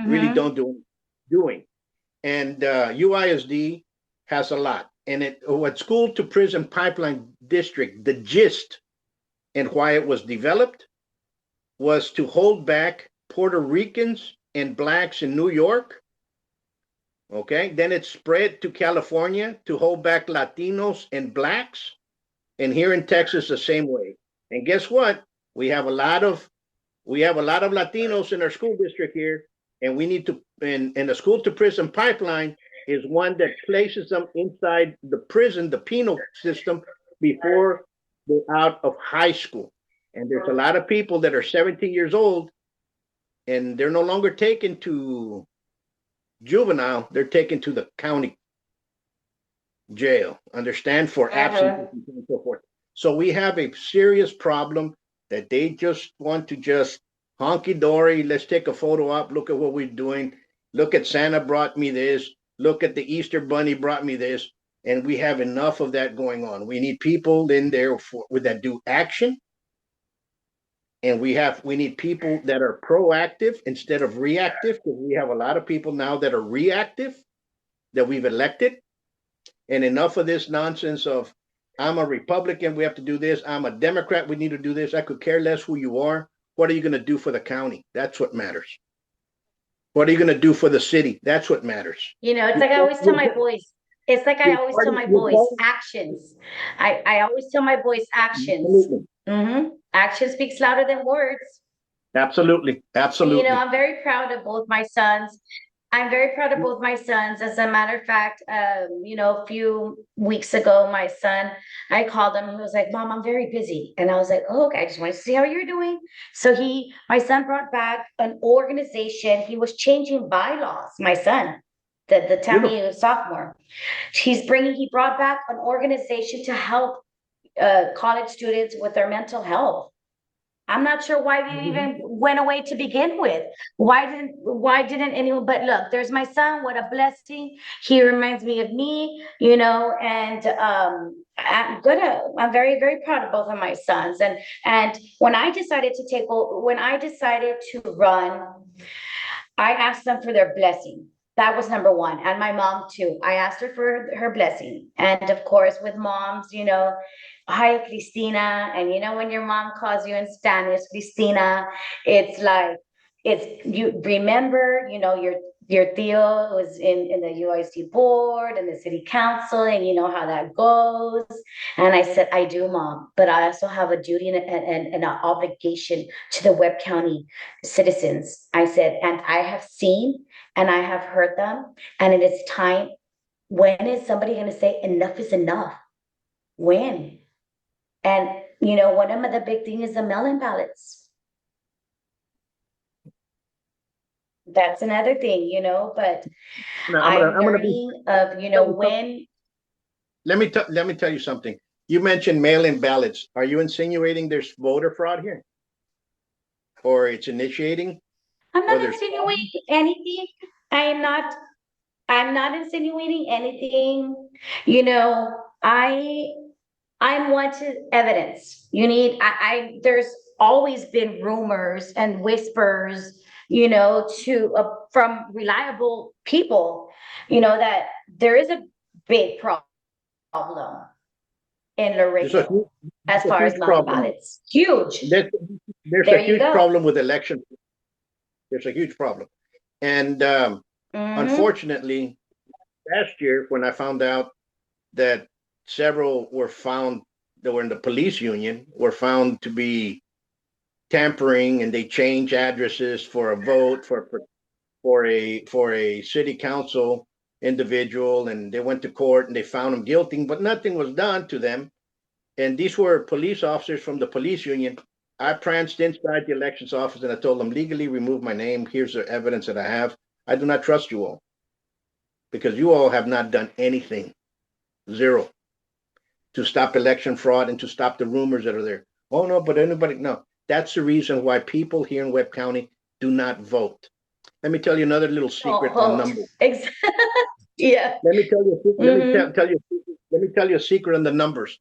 really don't doing. And UISD has a lot. And what school to prison pipeline district, the gist and why it was developed was to hold back Puerto Ricans and blacks in New York. Okay, then it spread to California to hold back Latinos and blacks. And here in Texas, the same way. And guess what? We have a lot of Latinos in our school district here, and we need to. And the school to prison pipeline is one that places them inside the prison, the penal system, before they're out of high school. And there's a lot of people that are 17 years old, and they're no longer taken to juvenile, they're taken to the county jail, understand, for absence and so forth. So we have a serious problem that they just want to just honky dory. Let's take a photo up. Look at what we're doing. Look at Santa brought me this. Look at the Easter Bunny brought me this. And we have enough of that going on. We need people in there that do action. And we need people that are proactive instead of reactive, because we have a lot of people now that are reactive that we've elected. And enough of this nonsense of, I'm a Republican, we have to do this. I'm a Democrat, we need to do this. I could care less who you are. What are you going to do for the county? That's what matters. What are you going to do for the city? That's what matters. You know, it's like I always tell my boys. It's like I always tell my boys, actions. I always tell my boys, actions. Action speaks louder than words. Absolutely. Absolutely. You know, I'm very proud of both my sons. I'm very proud of both my sons. As a matter of fact, you know, a few weeks ago, my son, I called him and he was like, Mom, I'm very busy. And I was like, oh, okay, I just want to see how you're doing. So my son brought back an organization. He was changing bylaws, my son, the time he was sophomore. He brought back an organization to help college students with their mental health. I'm not sure why they even went away to begin with. Why didn't anyone? But look, there's my son. What a blessing. He reminds me of me, you know, and I'm very, very proud of both of my sons. And when I decided to run, I asked them for their blessing. That was number one. And my mom too. I asked her for her blessing. And of course, with moms, you know, hi, Cristina. And you know, when your mom calls you in Spanish, Cristina, it's like, you remember, you know, your Theo was in the UIC board and the city council, and you know how that goes. And I said, I do, Mom, but I also have a duty and an obligation to the Webb County citizens. I said, and I have seen and I have heard them, and it is time. When is somebody going to say enough is enough? When? And, you know, one of the big thing is the mail-in ballots. That's another thing, you know, but I'm learning of, you know, when. Let me tell you something. You mentioned mail-in ballots. Are you insinuating there's voter fraud here? Or it's initiating? I'm not insinuating anything. I'm not insinuating anything. You know, I want evidence. You need, there's always been rumors and whispers, you know, from reliable people, you know, that there is a big problem in Laredo as far as ballots. Huge. There's a huge problem with elections. There's a huge problem. And unfortunately, last year, when I found out that several were found that were in the police union, were found to be tampering, and they changed addresses for a vote for a city council individual, and they went to court and they found them guilty, but nothing was done to them. And these were police officers from the police union. I pranced inside the elections office and I told them, legally remove my name. Here's the evidence that I have. I do not trust you all, because you all have not done anything, zero, to stop election fraud and to stop the rumors that are there. Oh no, but no. That's the reason why people here in Webb County do not vote. Let me tell you another little secret on numbers. Yeah. Let me tell you. Let me tell you a secret on the numbers.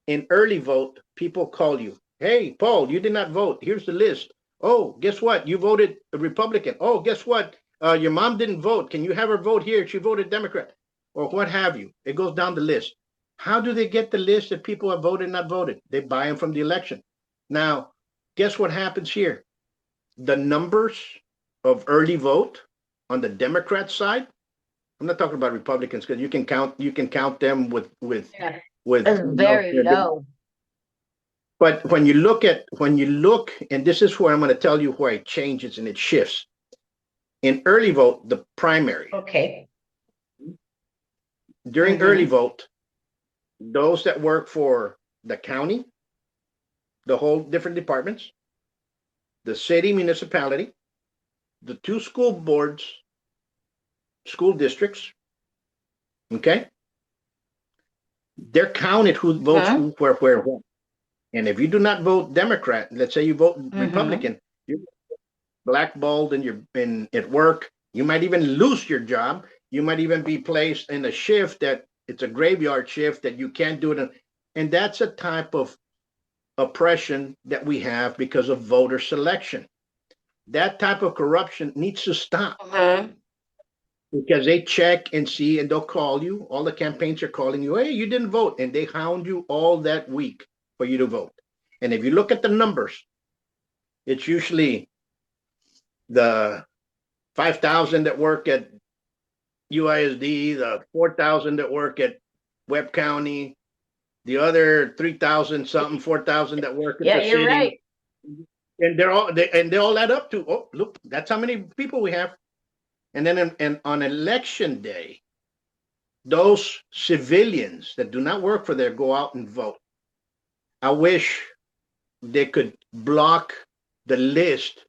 In early vote, people call you. Hey, Paul, you did not vote. Here's the list. Oh, guess what? You voted a Republican. Oh, guess what? Your mom didn't vote. Can you have her vote here? She voted Democrat, or what have you. It goes down the list. How do they get the list that people have voted, not voted? They buy them from the election. Now, guess what happens here? The numbers of early vote on the Democrat side. I'm not talking about Republicans, because you can count them with It's very low. But when you look, and this is where I'm going to tell you where it changes and it shifts. In early vote, the primary. Okay. During early vote, those that work for the county, the whole different departments, the city municipality, the two school boards, school districts. Okay? They're counted who votes who, where, when. And if you do not vote Democrat, let's say you vote Republican, you're blackballed and you're at work. You might even lose your job. You might even be placed in a shift that it's a graveyard shift that you can't do it. And that's a type of oppression that we have because of voter selection. That type of corruption needs to stop. Because they check and see, and they'll call you. All the campaigns are calling you, hey, you didn't vote. And they hound you all that week for you to vote. And if you look at the numbers, it's usually the 5,000 that work at UISD, the 4,000 that work at Webb County, the other 3,000 something, 4,000 that work at the city. You're right. And they all add up to, oh, look, that's how many people we have. And then on election day, those civilians that do not work for there go out and vote. I wish they could block the list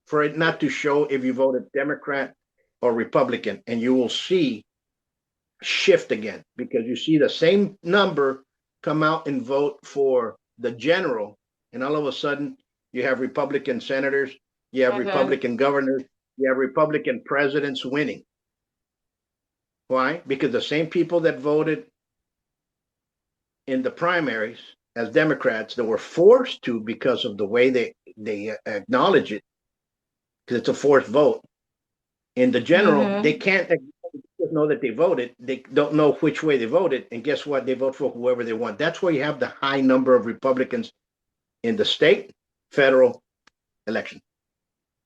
for it not to show if you voted Democrat or Republican, and you will see shift again, because you see the same number come out and vote for the general, and all of a sudden you have Republican senators, you have Republican governors, you have Republican presidents winning. Why? Because the same people that voted in the primaries as Democrats, that were forced to because of the way they acknowledge it, because it's a forced vote. In the general, they can't just know that they voted. They don't know which way they voted. And guess what? They vote for whoever they want. That's why you have the high number of Republicans in the state, federal election.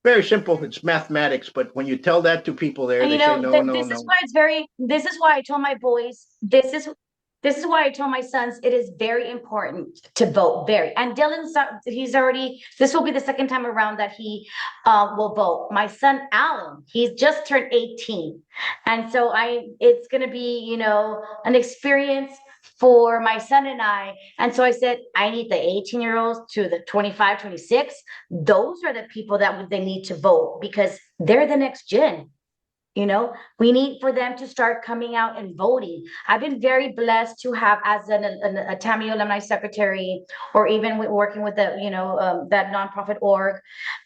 Very simple. It's mathematics. But when you tell that to people there, they say, no. This is why I told my boys, this is why I told my sons, it is very important to vote. And Dylan's, this will be the second time around that he will vote. My son, Alan, he's just turned 18. And so it's going to be, an experience for my son and I. And so I said, I need the 18-year-olds to the 25, 26. Those are the people that they need to vote, because they're the next gen. We need for them to start coming out and voting. I've been very blessed to have, as a TAMI alumni secretary, or even working with the, that nonprofit org,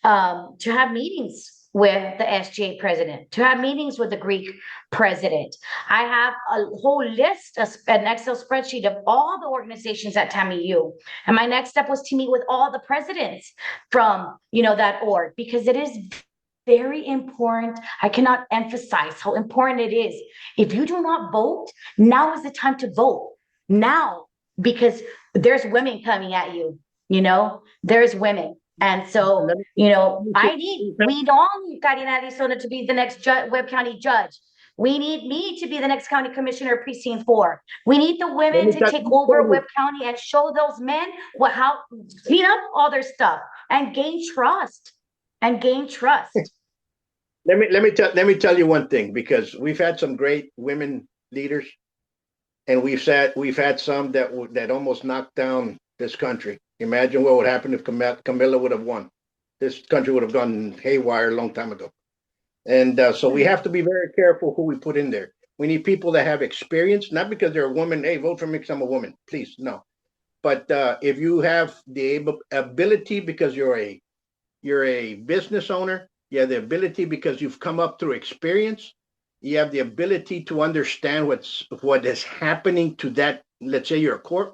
to have meetings with the SGA president, to have meetings with the Greek president. I have a whole list, an Excel spreadsheet of all the organizations at TAMIU. And my next step was to meet with all the presidents from, that org, because it is very important. I cannot emphasize how important it is. If you do not vote, now is the time to vote. Now, because there's women coming at you, there's women. And so, we don't need Karina Arizona to be the next Webb County judge. We need me to be the next county commissioner of Precinct 4. We need the women to take over Webb County and show those men how clean up all their stuff and gain trust. Let me tell you one thing, because we've had some great women leaders, and we've had some that almost knocked down this country. Imagine what would happen if Camilla would have won. This country would have gone haywire a long time ago. And so we have to be very careful who we put in there. We need people that have experience, not because they're a woman. Hey, vote for me because I'm a woman. Please, no. But if you have the ability because you're a business owner, you have the ability because you've come up through experience, you have the ability to understand what is happening to that. Let's say you're a court.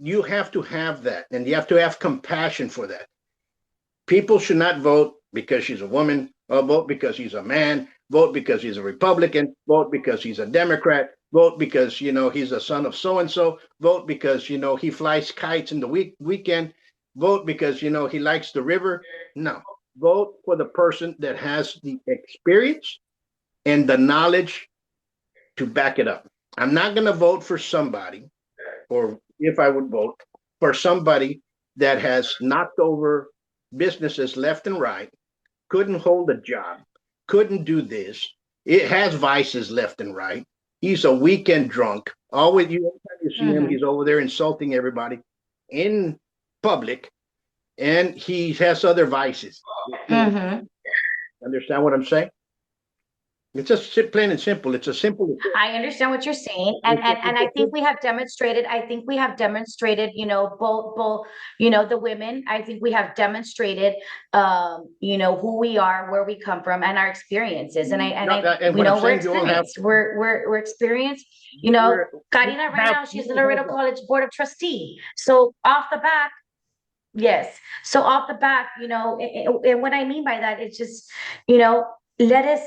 You have to have that, and you have to have compassion for that. People should not vote because she's a woman, or vote because he's a man, vote because he's a Republican, vote because he's a Democrat, vote because, he's a son of so-and-so, vote because, he flies kites in the weekend, vote because, he likes the river. No, vote for the person that has the experience and the knowledge to back it up. I'm not going to vote for somebody, or if I would vote for somebody that has knocked over businesses left and right, couldn't hold a job, couldn't do this. It has vices left and right. He's a weekend drunk. Always, every time you see him, he's over there insulting everybody in public, and he has other vices. Understand what I'm saying? It's just plain and simple. It's a simple. I understand what you're saying, and I think we have demonstrated. I think we have demonstrated. Both. The women. I think we have demonstrated. Who we are, where we come from, and our experiences. We're experienced. We're experienced. Karina right now, she's the Laredo College Board of Trustee. So off the back. Yes. So off the back, and what I mean by that is just, let us.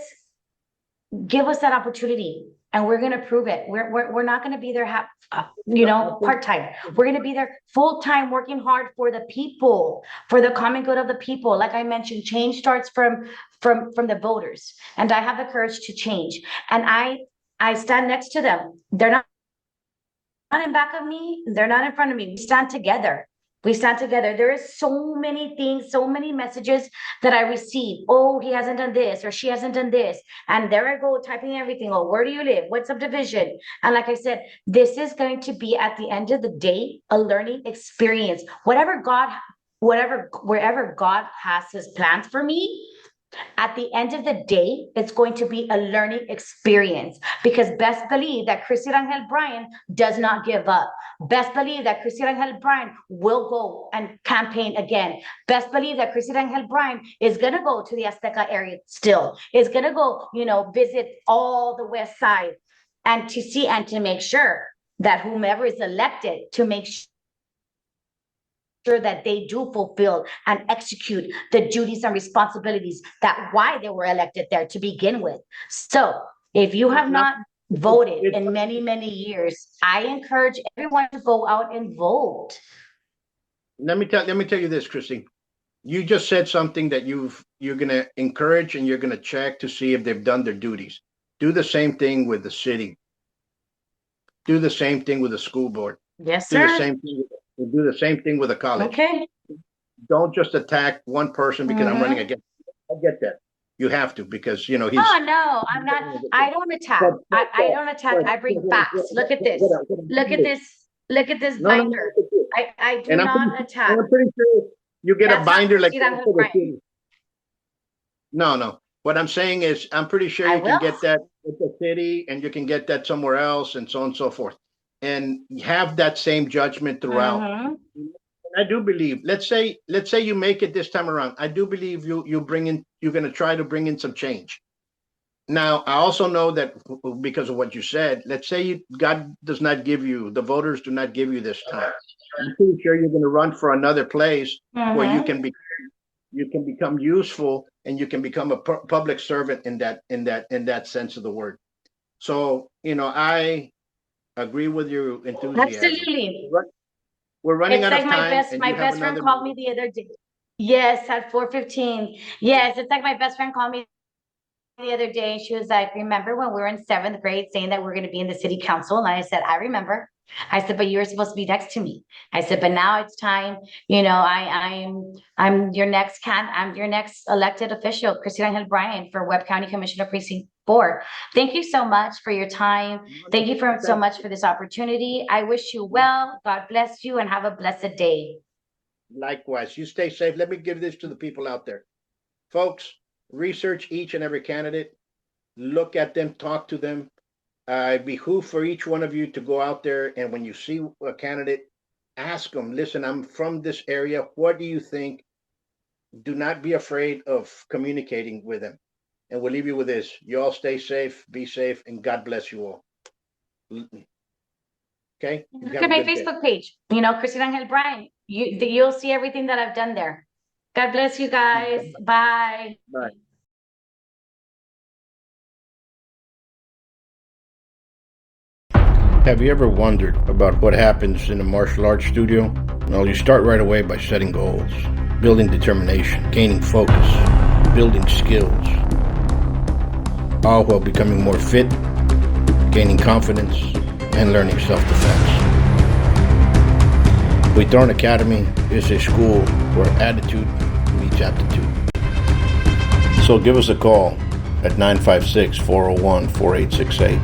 Give us that opportunity, and we're going to prove it. We're not going to be there, part-time. We're going to be there full-time, working hard for the people, for the common good of the people. Like I mentioned, change starts from the voters, and I have the courage to change. And I stand next to them. They're not in back of me. They're not in front of me. We stand together. There is so many things, so many messages that I receive. Oh, he hasn't done this, or she hasn't done this. And there I go typing everything. Oh, where do you live? What subdivision? And like I said, this is going to be, at the end of the day, a learning experience. Wherever God has his plans for me, at the end of the day, it's going to be a learning experience, because best believe that Christy Rangel-Bryand does not give up. Best believe that Christy Rangel-Bryand will go and campaign again. Best believe that Christy Rangel-Bryand is going to go to the Azteca area still, is going to go, visit all the West Side, and to see and to make sure that whomever is elected, to make sure that they do fulfill and execute the duties and responsibilities that why they were elected there to begin with. So if you have not voted in many, many years, I encourage everyone to go out and vote. Let me tell you this, Christy. You just said something that you're going to encourage, and you're going to check to see if they've done their duties. Do the same thing with the city. Do the same thing with the school board. Yes, sir. Do the same thing with the college. Okay. Don't just attack one person because I'm running against. I get that. You have to, because he's. Oh no, I'm not. I don't attack. I don't attack. I bring facts. Look at this. Look at this. Look at this binder. I do not attack. I'm pretty sure you get a binder like that. No. What I'm saying is, I'm pretty sure you can get that at the city, and you can get that somewhere else, and so on and so forth. And have that same judgment throughout. And I do believe, let's say you make it this time around. I do believe you're going to try to bring in some change. Now, I also know that because of what you said, let's say God does not give you, the voters do not give you this time. I'm pretty sure you're going to run for another place where you can become useful, and you can become a public servant in that sense of the word. So, I agree with your enthusiasm. Absolutely. We're running out of time. My best friend called me the other day. Yes, at 4:15. Yes, it's like my best friend called me the other day. She was like, "Remember when we were in 7th grade saying that we're going to be in the city council?" And I said, "I remember." I said, "But you were supposed to be next to me." I said, "But now it's time. I'm your next elected official, Christy Rangel-Bryand, for Webb County Commissioner Precinct 4. Thank you so much for your time. Thank you so much for this opportunity. I wish you well. God bless you, and have a blessed day." Likewise. You stay safe. Let me give this to the people out there. Folks, research each and every candidate. Look at them. Talk to them. I behoove for each one of you to go out there, and when you see a candidate, ask them, "Listen, I'm from this area. What do you think?" Do not be afraid of communicating with them. And we'll leave you with this. You all stay safe, be safe, and God bless you all. Okay? Look at my Facebook page. Christy Rangel-Bryand. You'll see everything that I've done there. God bless you guys. Bye. Bye. Have you ever wondered about what happens in a martial arts studio? Well, you start right away by setting goals, building determination, gaining focus, building skills, all while becoming more fit, gaining confidence, and learning self-defense. Buitron Academy is a school where attitude meets aptitude. So give us a call at 956-401-4868.